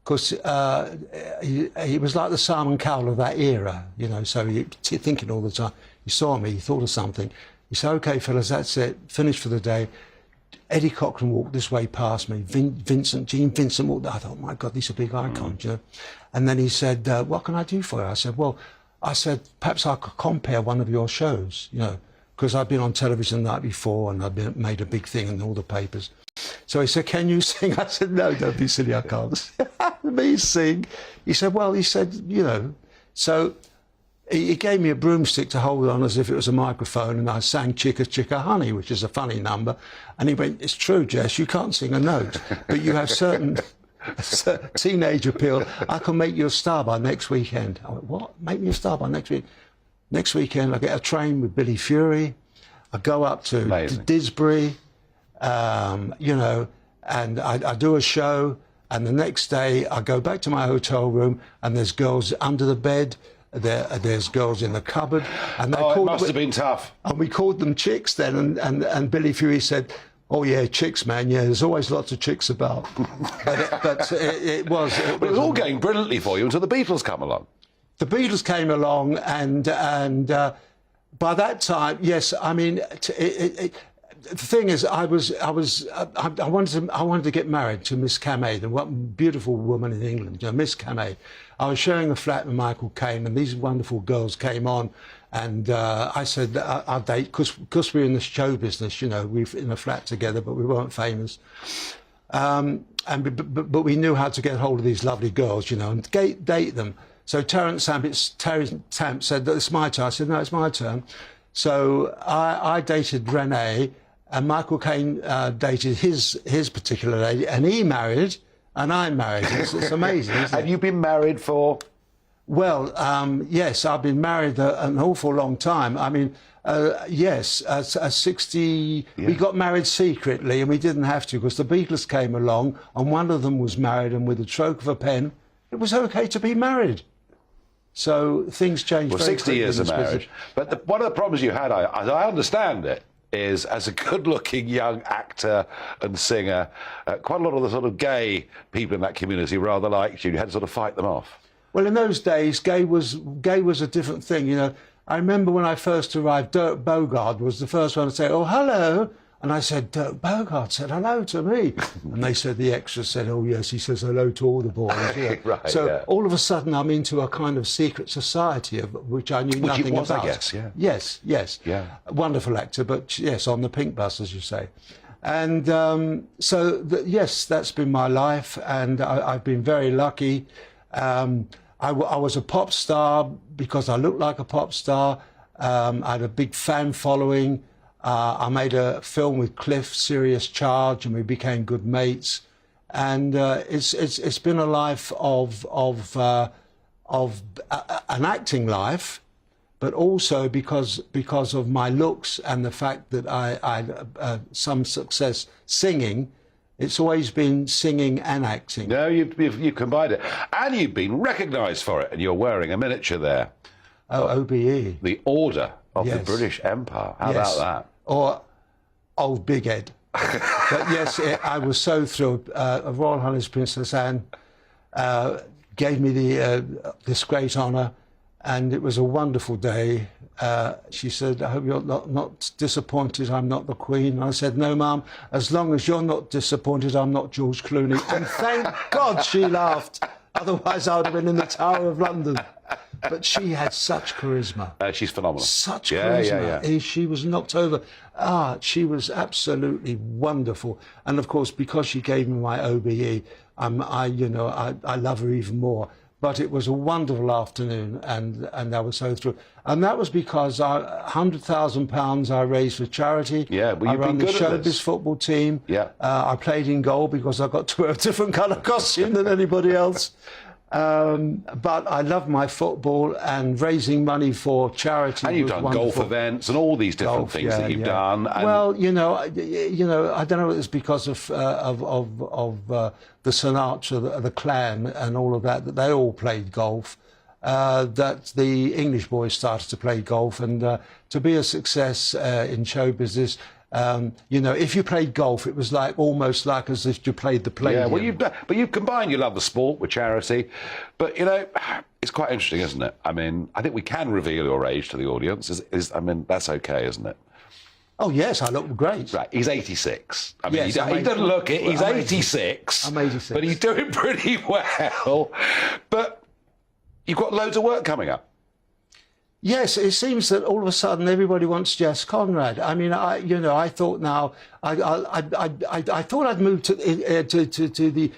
because he was like the Simon Cowell of that era, so he thinking all the time. He saw me, he thought of something. He said, "OK, fellas, that's it, finished for the day." Eddie Cochran walked this way past me. Gene Vincent walked. I thought, "My God, these are big icons." And then he said, "What can I do for you?" I said, perhaps I could compare one of your shows, because I've been on television the night before, and I've made a big thing in all the papers. So he said, "Can you sing?" I said, "No, don't be silly, I can't." Me sing? He said, So he gave me a broomstick to hold on as if it was a microphone, and I sang Chicka Chicka Honey, which is a funny number. And he went, "It's true, Jess, you can't sing a note, but you have certain teenage appeal. I can make you a star by next weekend." I went, "What? Make me a star by next week?" Next weekend, I get a train with Billy Fury. I go up to Disbury, and I do a show. And the next day, I go back to my hotel room, and there's girls under the bed. There's girls in the cupboard, and they it must have been tough. And we called them chicks then, and Billy Fury said, "Oh yeah, chicks, man. Yeah, there's always lots of chicks about." but it was all going brilliantly for you until the Beatles come along. The Beatles came along, and by that time, yes, I mean, the thing is, I wanted to get married to Miss Kamei, the beautiful woman in England, Miss Kamei. I was sharing a flat with Michael Caine, and these wonderful girls came on, and I said I'll date, because we're in the show business, we're in a flat together, but we weren't famous. But we knew how to get hold of these lovely girls, and date them. So Terence Stamp said that it's my turn. I said, "No, it's my turn." So I dated Renee, and Michael Caine dated his particular lady, and he married, and I married. It's amazing, isn't it? Have you been married for? Well, yes, I've been married an awful long time. I mean, yes, 60... Yeah. We got married secretly, and we didn't have to, because the Beatles came along, and one of them was married, and with a stroke of a pen, it was OK to be married. So things changed very 60 years of marriage. But one of the problems you had, as I understand it, is as a good-looking young actor and singer, quite a lot of the sort of gay people in that community rather liked you. You had to sort of fight them off. Well, in those days, gay was a different thing, you know. I remember when I first arrived, Dirk Bogarde was the first one to say, "Oh, hello." And I said, Dirk Bogarde said hello to me. And they said, the extras said, "Oh, yes, he says hello to all the boys." You know? Right, so yeah. all of a sudden, I'm into a kind of secret society of which I knew nothing was, about. I guess, yeah. Yes, yes. Yeah. Wonderful actor, but yes, on the pink bus, as you say. And yes, that's been my life, and I've been very lucky. I was a pop star because I looked like a pop star. I had a big fan following. I made a film with Cliff, Serious Charge, and we became good mates. And it's been a life of an acting life, but also because of my looks and the fact that I had some success singing. It's always been singing and acting. No, you've combined it. And you've been recognised for it, and you're wearing a miniature there. Oh, OBE. The Order of the British Empire. How about that? Or Old Big Ed. But yes, I was so thrilled. Royal Highness Princess Anne gave me this great honour, and it was a wonderful day. She said, "I hope you're not disappointed I'm not the Queen." And I said, "No, Mum, as long as you're not disappointed I'm not George Clooney." And thank God she laughed. Otherwise I would have been in the Tower of London. But she had such charisma. She's phenomenal. Such charisma. Yeah. She was knocked over. She was absolutely wonderful. And of course, because she gave me my OBE, I love her even more. But it was a wonderful afternoon, and I was so thrilled. And that was because £100,000 I raised for charity. Yeah, well, you've been good I run at the this. showbiz football team. Yeah. I played in goal because I got to wear a different colour costume than anybody else. But I love my football and raising money for charity. And you've done wonderful. golf events and all these different things that you've done. And Well, I don't know if it's because of the Sinatra, the Clan, and all of that they all played golf. That the English boys started to play golf, and to be a success in show business. If you played golf, it was almost like as if you played the Palladium. Yeah, well, you've combined your love of sport with charity, but it's quite interesting, isn't it? I mean, I think we can reveal your age to the audience. That's okay, isn't it? Oh yes, I look great. Right, he's 86. I mean, Yes, he doesn't look it. He's I'm 86. I'm 86. But he's doing pretty well. But you've got loads of work coming up. Yes, it seems that all of a sudden everybody wants Jess Conrad. I mean, I thought now, I thought I'd moved to the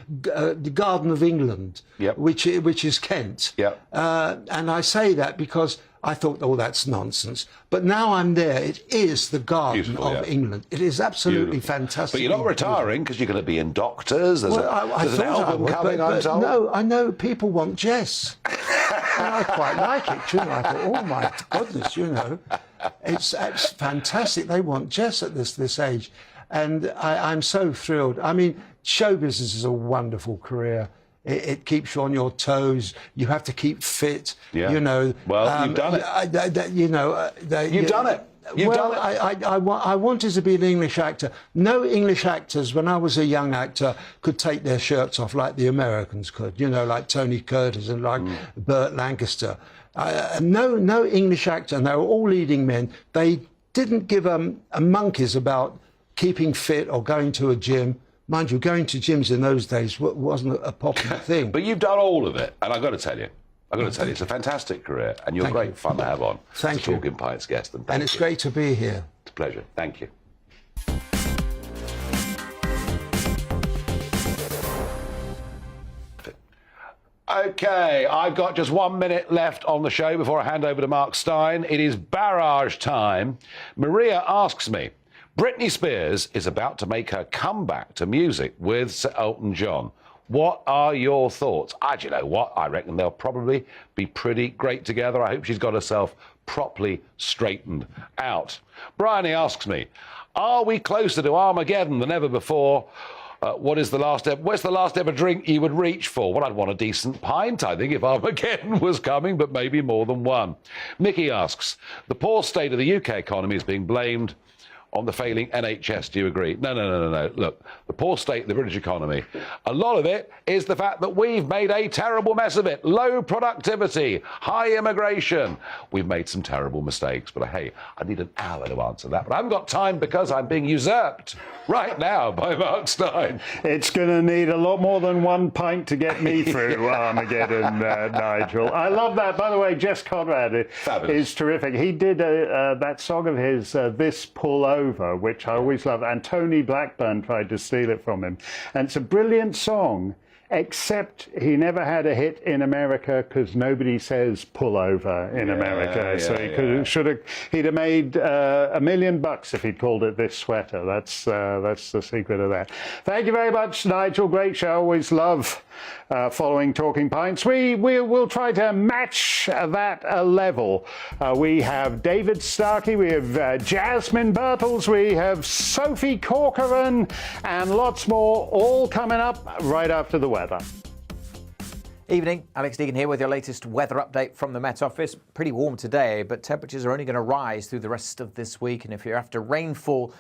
Garden of England, Yep. which is Kent. Yep. And I say that because I thought, oh, that's nonsense. But now I'm there. It is the Garden of England. It is absolutely fantastic. But you're not retiring because you're going to be in Doctors. There's, there's an album coming, I'm told. No, I know people want Jess. And I quite like it, too. I thought, oh my goodness, it's fantastic. They want Jess at this age, and I'm so thrilled. I mean, show business is a wonderful career. It keeps you on your toes. You have to keep fit. Yeah. Well, you've done it. You've done it. You've done it. I wanted to be an English actor. No English actors, when I was a young actor, could take their shirts off like the Americans could, like Tony Curtis and like Burt Lancaster. No English actor, and they were all leading men. They didn't give a monkeys about keeping fit or going to a gym. Mind you, going to gyms in those days wasn't a popular thing. But you've done all of it, and I've got to tell you, it's a fantastic career, and you're great fun to have on. Thank you. Talking Pints guest. And it's great to be here. It's a pleasure. Thank you. OK, I've got just 1 minute left on the show before I hand over to Mark Stein. It is barrage time. Maria asks me, Britney Spears is about to make her comeback to music with Sir Elton John. What are your thoughts? Do you know what? I reckon they'll probably be pretty great together. I hope she's got herself properly straightened out. Bryony asks me, are we closer to Armageddon than ever before? What's the last ever drink you would reach for? Well, I'd want a decent pint, I think, if Armageddon was coming, but maybe more than one. Mickey asks, the poor state of the UK economy is being blamed on the failing NHS. Do you agree? No. Look, the poor state of the British economy, a lot of it is the fact that we've made a terrible mess of it. Low productivity, high immigration. We've made some terrible mistakes. But hey, I need an hour to answer that. But I haven't got time because I'm being usurped right now by Mark Stein. It's going to need a lot more than one pint to get me through Armageddon, Nigel. I love that. By the way, Jess Conrad is terrific. He did that song of his, This Pull Over, which I always love, and Tony Blackburn tried to steal it from him. And it's a brilliant song, except he never had a hit in America because nobody says pull over in America. He'd have made $1 million if he'd called it This Sweater. That's the secret of that. Thank you very much, Nigel. Great show. Always love following Talking Pints. We'll try to match that level. We have David Starkey, we have Jasmine Birtles, we have Sophie Corcoran, and lots more, all coming up right after the weather. Evening, Alex Deegan here with your latest weather update from the Met Office. Pretty warm today, but temperatures are only going to rise through the rest of this week, and if you're after rainfall,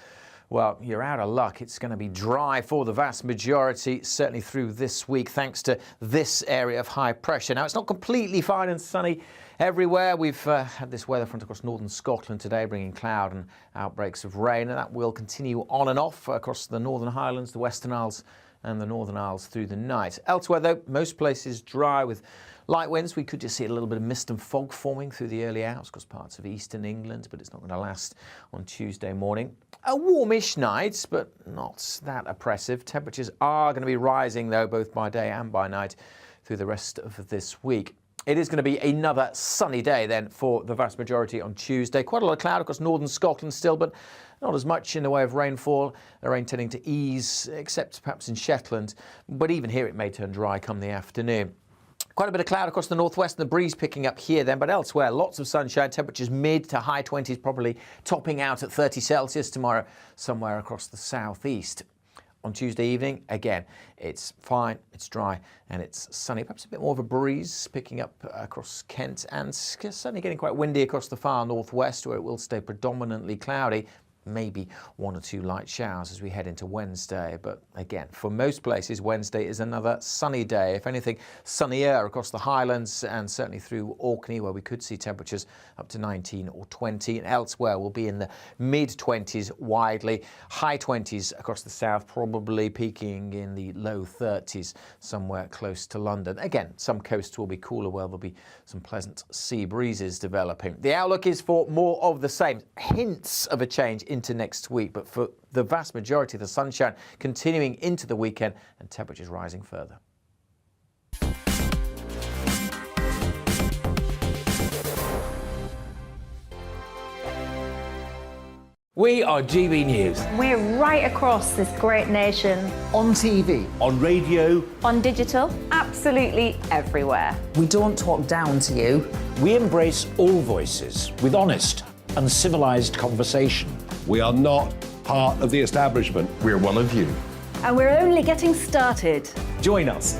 well, you're out of luck. It's going to be dry for the vast majority, certainly through this week, thanks to this area of high pressure. Now, it's not completely fine and sunny everywhere. We've had this weather front across northern Scotland today, bringing cloud and outbreaks of rain, and that will continue on and off across the Northern Highlands, the Western Isles, and the Northern Isles through the night. Elsewhere, though, most places dry with light winds. We could just see a little bit of mist and fog forming through the early hours across parts of eastern England, but it's not going to last on Tuesday morning. A warmish night, but not that oppressive. Temperatures are going to be rising, though, both by day and by night through the rest of this week. It is going to be another sunny day then for the vast majority on Tuesday. Quite a lot of cloud across northern Scotland still, but not as much in the way of rainfall. The rain tending to ease, except perhaps in Shetland. But even here it may turn dry come the afternoon. Quite a bit of cloud across the northwest and the breeze picking up here then, but elsewhere lots of sunshine, temperatures mid to high 20s, probably topping out at 30 Celsius tomorrow somewhere across the southeast. On Tuesday evening, again, it's fine, it's dry and it's sunny. Perhaps a bit more of a breeze picking up across Kent and certainly getting quite windy across the far northwest where it will stay predominantly cloudy. Maybe one or two light showers as we head into Wednesday. But again, for most places, Wednesday is another sunny day. If anything, sunnier across the Highlands and certainly through Orkney, where we could see temperatures up to 19 or 20. And elsewhere, we'll be in the mid-20s widely, high 20s across the south, probably peaking in the low 30s somewhere close to London. Again, some coasts will be cooler, where there'll be some pleasant sea breezes developing. The outlook is for more of the same. Hints of a change into next week, but for the vast majority of the sunshine continuing into the weekend and temperatures rising further. We are GB News. We're right across this great nation. On TV. On radio. On digital. Absolutely everywhere. We don't talk down to you. We embrace all voices with honest and civilised conversation. We are not part of the establishment. We're one of you. And we're only getting started. Join us